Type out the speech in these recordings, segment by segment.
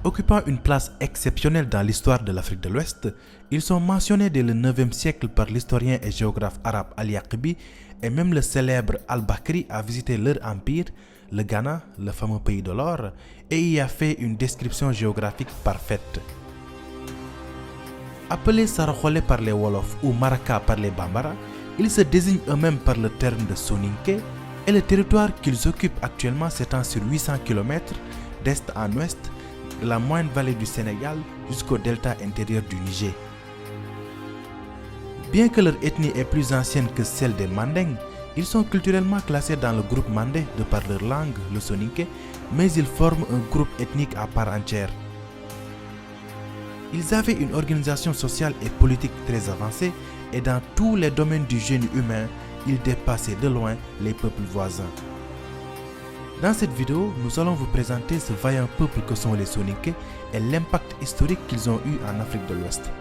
Occupant une place exceptionnelle dans l'histoire de l'Afrique de l'Ouest, ils sont mentionnés dès le 9e siècle par l'historien et géographe arabe Al-Yaqibi, et même le célèbre Al-Bakri a visité leur empire, le Ghana, le fameux pays de l'or, et y a fait une description géographique parfaite. Appelés Saraxolé par les Wolofs ou Maraka par les Bambara, ils se désignent eux-mêmes par le terme de Soninké, et le territoire qu'ils occupent actuellement s'étend sur 800 km d'est en ouest, de la moyenne vallée du Sénégal jusqu'au delta intérieur du Niger. Bien que leur ethnie est plus ancienne que celle des Manding, ils sont culturellement classés dans le groupe Mandé de par leur langue, le Soninké, mais ils forment un groupe ethnique à part entière. Ils avaient une organisation sociale et politique très avancée et dans tous les domaines du génie humain, ils dépassaient de loin les peuples voisins. Dans cette vidéo, nous allons vous présenter ce vaillant peuple que sont les Soninké et l'impact historique qu'ils ont eu en Afrique de l'Ouest.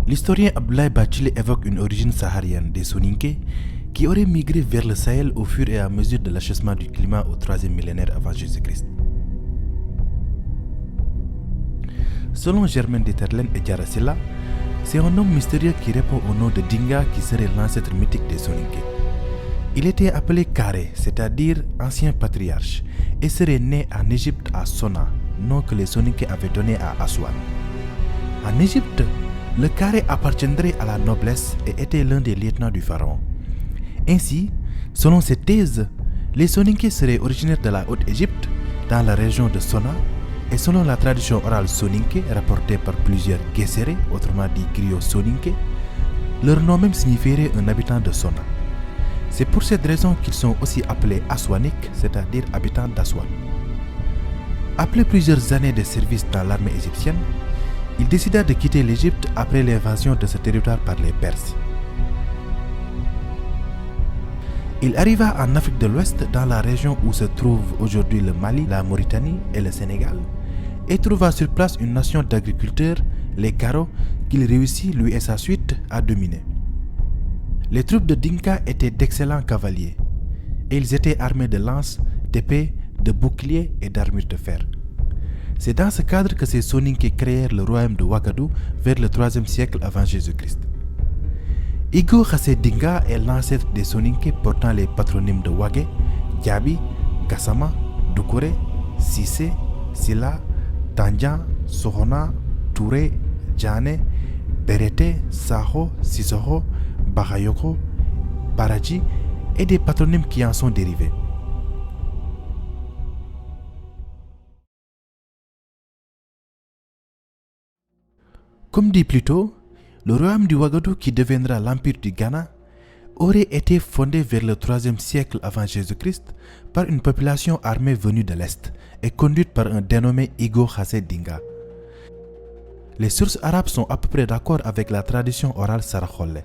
L'historien Abdoulaye Bathily évoque une origine saharienne des Soninké qui auraient migré vers le Sahel au fur et à mesure de l'achèvement du climat au 3e millénaire avant Jésus-Christ. Selon Germain Dieterlen et Diarra Sylla, c'est un homme mystérieux qui répond au nom de Dinga qui serait l'ancêtre mythique des Soninké. Il était appelé Karé, c'est-à-dire ancien patriarche, et serait né en Égypte à Sona, nom que les Soninké avaient donné à Aswan. En Égypte, le Karé appartiendrait à la noblesse et était l'un des lieutenants du pharaon. Ainsi, selon cette thèse, les Soninké seraient originaires de la Haute-Égypte, dans la région de Sona, et selon la tradition orale Soninké rapportée par plusieurs Guesséré, autrement dit griots Soninké, leur nom même signifierait un habitant de Sona. C'est pour cette raison qu'ils sont aussi appelés Aswaniques, c'est-à-dire habitants d'Aswan. Après plusieurs années de service dans l'armée égyptienne, il décida de quitter l'Égypte après l'invasion de ce territoire par les Perses. Il arriva en Afrique de l'Ouest dans la région où se trouvent aujourd'hui le Mali, la Mauritanie et le Sénégal, et trouva sur place une nation d'agriculteurs, les Karo, qu'il réussit, lui et sa suite, à dominer. Les troupes de Dinka étaient d'excellents cavaliers, et ils étaient armés de lances, d'épées, de boucliers et d'armures de fer. C'est dans ce cadre que ces Soninké créèrent le royaume de Ouagadougou vers le 3e siècle avant Jésus-Christ. Igo Khassé Dinga est l'ancêtre des Soninké portant les patronymes de Ouagué, Diaby, Gassama, Doucouré, Sissé, Silla, Tandjan, Sohona, Touré, Djane, Berete, Saho, Sissoko, Bagayoko, Baradji et des patronymes qui en sont dérivés. Comme dit plus tôt, le royaume du Ouagadougou qui deviendra l'empire du Ghana aurait été fondé vers le 3e siècle avant Jésus-Christ par une population armée venue de l'Est et conduite par un dénommé Igo Khassé Dinga. Les sources arabes sont à peu près d'accord avec la tradition orale Saraxolé.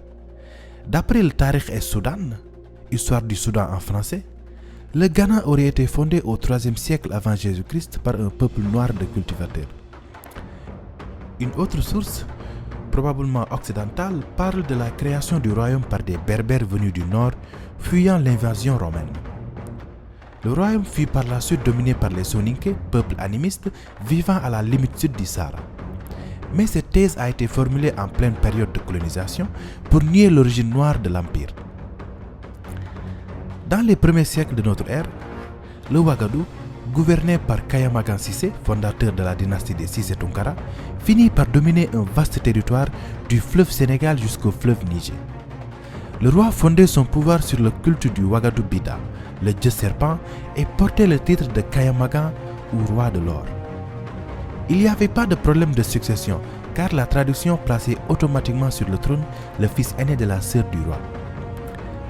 D'après le Tarikh et Soudan, histoire du Soudan en français, le Ghana aurait été fondé au 3e siècle avant Jésus-Christ par un peuple noir de cultivateurs. Une autre source, probablement occidentale, parle de la création du royaume par des Berbères venus du nord, fuyant l'invasion romaine. Le royaume fut par la suite dominé par les Soninké, peuple animiste vivant à la limite sud du Sahara. Mais cette thèse a été formulée en pleine période de colonisation pour nier l'origine noire de l'empire. Dans les premiers siècles de notre ère, le Ouagadougou, gouverné par Kayamagan Sissé, fondateur de la dynastie des Sissé Tunkara, finit par dominer un vaste territoire du fleuve Sénégal jusqu'au fleuve Niger. Le roi fondait son pouvoir sur le culte du Ouagadougou Bida, le dieu serpent, et portait le titre de Kayamagan ou roi de l'or. Il n'y avait pas de problème de succession, car la tradition plaçait automatiquement sur le trône le fils aîné de la sœur du roi.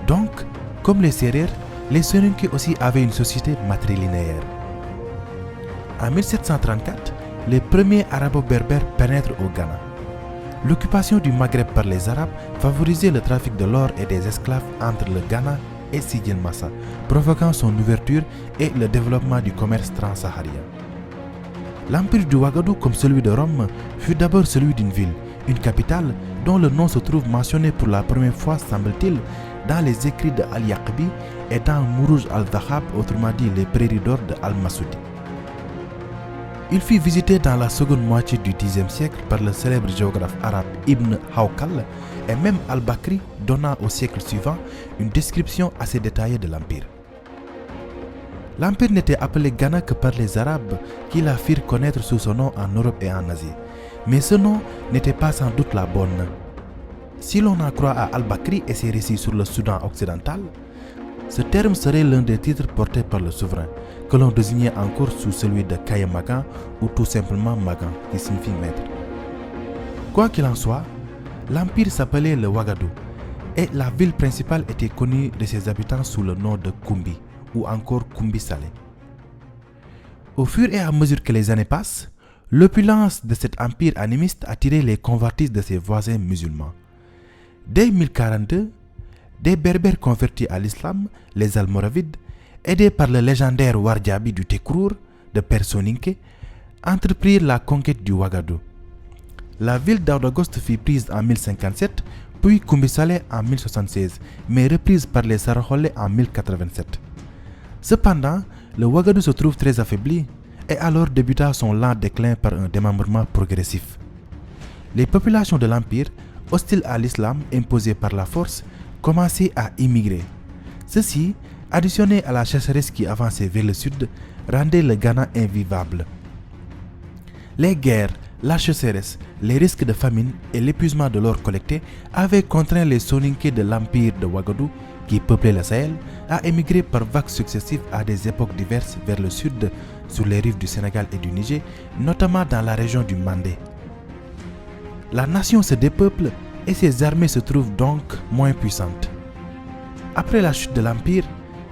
Donc, comme les Sérères, les Soninké aussi avaient une société matrilinéaire. En 1734, les premiers arabo-berbères pénètrent au Ghana. L'occupation du Maghreb par les Arabes favorisait le trafic de l'or et des esclaves entre le Ghana et Sidi Massa, provoquant son ouverture et le développement du commerce transsaharien. L'empire du Ouagadougou, comme celui de Rome, fut d'abord celui d'une ville, une capitale dont le nom se trouve mentionné pour la première fois, semble-t-il, dans les écrits de Al-Yaqbi et dans Mourouj al-Dhahab, autrement dit les prairies d'or de Al-Masoudi. Il fut visité dans la seconde moitié du Xe siècle par le célèbre géographe arabe Ibn Hawqal et même Al-Bakri, donnant au siècle suivant une description assez détaillée de l'empire. L'empire n'était appelé Ghana que par les Arabes qui la firent connaître sous ce nom en Europe et en Asie. Mais ce nom n'était pas sans doute la bonne. Si l'on en croit à Al-Bakri et ses récits sur le Soudan occidental, ce terme serait l'un des titres portés par le souverain, que l'on désignait encore sous celui de Kaye Magan ou tout simplement Magan, qui signifie maître. Quoi qu'il en soit, l'empire s'appelait le Ouagadougou et la ville principale était connue de ses habitants sous le nom de Koumbi ou encore Koumbi Salé. Au fur et à mesure que les années passent, l'opulence de cet empire animiste attirait les convoitises de ses voisins musulmans. Dès 1042, des berbères convertis à l'islam, les Almoravides, aidés par le légendaire Wardjabi du Tekrour, de Père Soninké, entreprirent la conquête du Ouagadougou. La ville d'Aoudagost fut prise en 1057, puis Koumbi Salé en 1076, mais reprise par les Saraholais en 1087. Cependant, le Ouagadougou se trouve très affaibli et alors débuta son lent déclin par un démembrement progressif. Les populations de l'empire, hostiles à l'islam imposé par la force, commençaient à immigrer. Ceci, additionné à la chasseresse qui avançait vers le sud, rendait le Ghana invivable. Les guerres, la chasseresse, les risques de famine et l'épuisement de l'or collecté avaient contraint les Soninké de l'empire de Ouagadougou, qui peuplaient le Sahel, à émigrer par vagues successives à des époques diverses vers le sud, sur les rives du Sénégal et du Niger, notamment dans la région du Mandé. La nation se dépeuple et ses armées se trouvent donc moins puissantes. Après la chute de l'empire,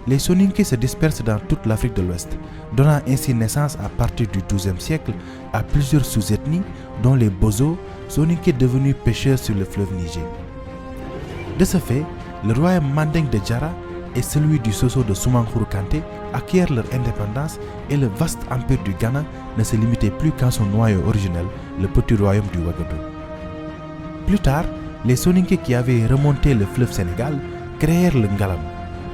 les Soninké se dispersent dans toute l'Afrique de l'Ouest, donnant ainsi naissance à partir du XIIe siècle à plusieurs sous-ethnies, dont les Bozo, Soninké devenus pêcheurs sur le fleuve Niger. De ce fait, le royaume mandingue de Djara et celui du Soso de Soumankhourou Kanté acquièrent leur indépendance et le vaste empire du Ghana ne se limitait plus qu'à son noyau originel, le petit royaume du Ouagadougou. Plus tard, les Soninké qui avaient remonté le fleuve Sénégal créèrent le Ngalam,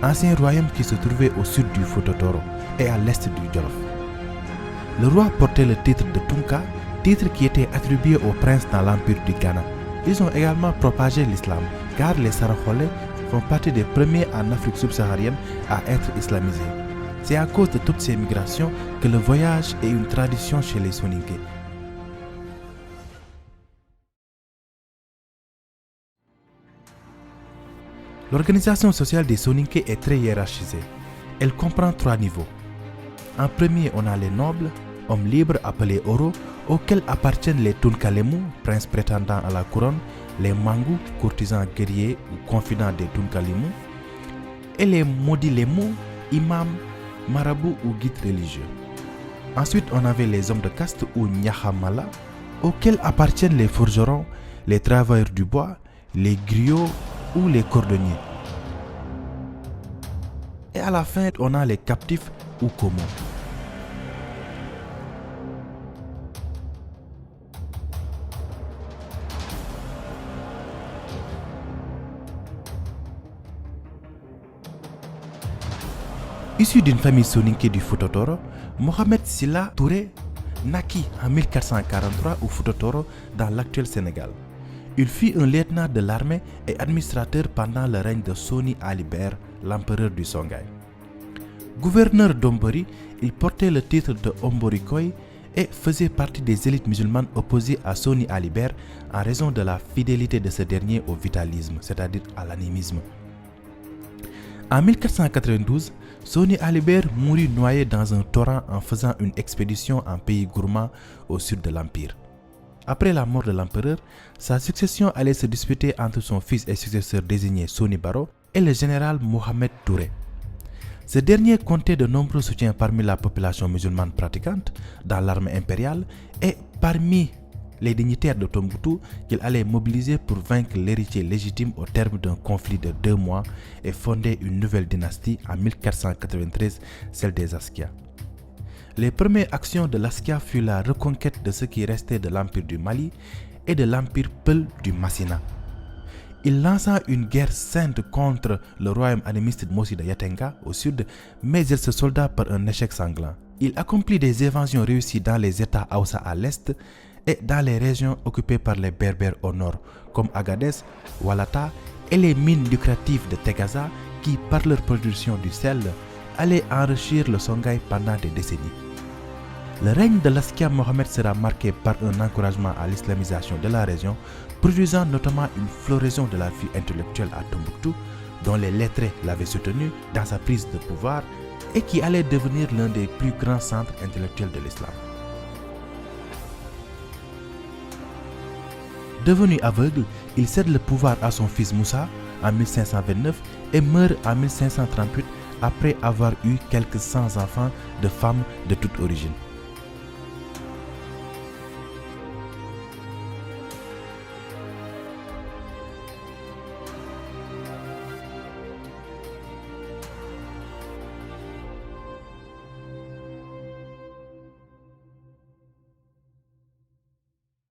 ancien royaume qui se trouvait au sud du Fouta Toro et à l'est du Djolof. Le roi portait le titre de Tunka, titre qui était attribué aux princes dans l'empire du Ghana. Ils ont également propagé l'islam, car les Saraholais font partie des premiers en Afrique subsaharienne à être islamisés. C'est à cause de toutes ces migrations que le voyage est une tradition chez les Soninké. L'organisation sociale des Soninké est très hiérarchisée. Elle comprend 3 niveaux. En premier, on a les nobles, hommes libres appelés Oro, auxquels appartiennent les Tunkalemu, princes prétendants à la couronne, les Mangou, courtisans guerriers ou confidents des Tunkalemu, et les Modilemu, imams, marabouts ou guides religieux. Ensuite, on avait les hommes de caste ou Nyahamala, auxquels appartiennent les forgerons, les travailleurs du bois, les griots ou les cordonniers. Et à la fin, on a les captifs ou Komo. Issu d'une famille soninké du Fouta Toro, Mohamed Silla Touré naquit en 1443 au Fouta Toro dans l'actuel Sénégal. Il fut un lieutenant de l'armée et administrateur pendant le règne de Soni Alibert, l'empereur du Songhai. Gouverneur d'Ombori, il portait le titre de Omborikoy et faisait partie des élites musulmanes opposées à Soni Alibert en raison de la fidélité de ce dernier au vitalisme, c'est-à-dire à l'animisme. En 1492, Soni Alibert mourut noyé dans un torrent en faisant une expédition en pays gourmand au sud de l'Empire. Après la mort de l'empereur, sa succession allait se disputer entre son fils et successeur désigné Soni Baro et le général Mohamed Touré. Ce dernier comptait de nombreux soutiens parmi la population musulmane pratiquante dans l'armée impériale et parmi les dignitaires de Tombouctou qu'il allait mobiliser pour vaincre l'héritier légitime au terme d'un conflit de 2 mois et fonder une nouvelle dynastie en 1493, celle des Askia. Les premières actions de Laskia furent la reconquête de ce qui restait de l'Empire du Mali et de l'Empire Peul du Massina. Il lança une guerre sainte contre le royaume animiste de Mossi de Yatenga au sud, mais il se solda par un échec sanglant. Il accomplit des invasions réussies dans les États Haoussa à l'est et dans les régions occupées par les Berbères au nord, comme Agadez, Walata et les mines lucratives de Tegaza qui, par leur production du sel, allaient enrichir le Songhai pendant des décennies. Le règne de Laskia Mohamed sera marqué par un encouragement à l'islamisation de la région, produisant notamment une floraison de la vie intellectuelle à Tombouctou, dont les lettrés l'avaient soutenu dans sa prise de pouvoir et qui allait devenir l'un des plus grands centres intellectuels de l'islam. Devenu aveugle, il cède le pouvoir à son fils Moussa en 1529 et meurt en 1538 après avoir eu quelques 100 enfants de femmes de toute origine.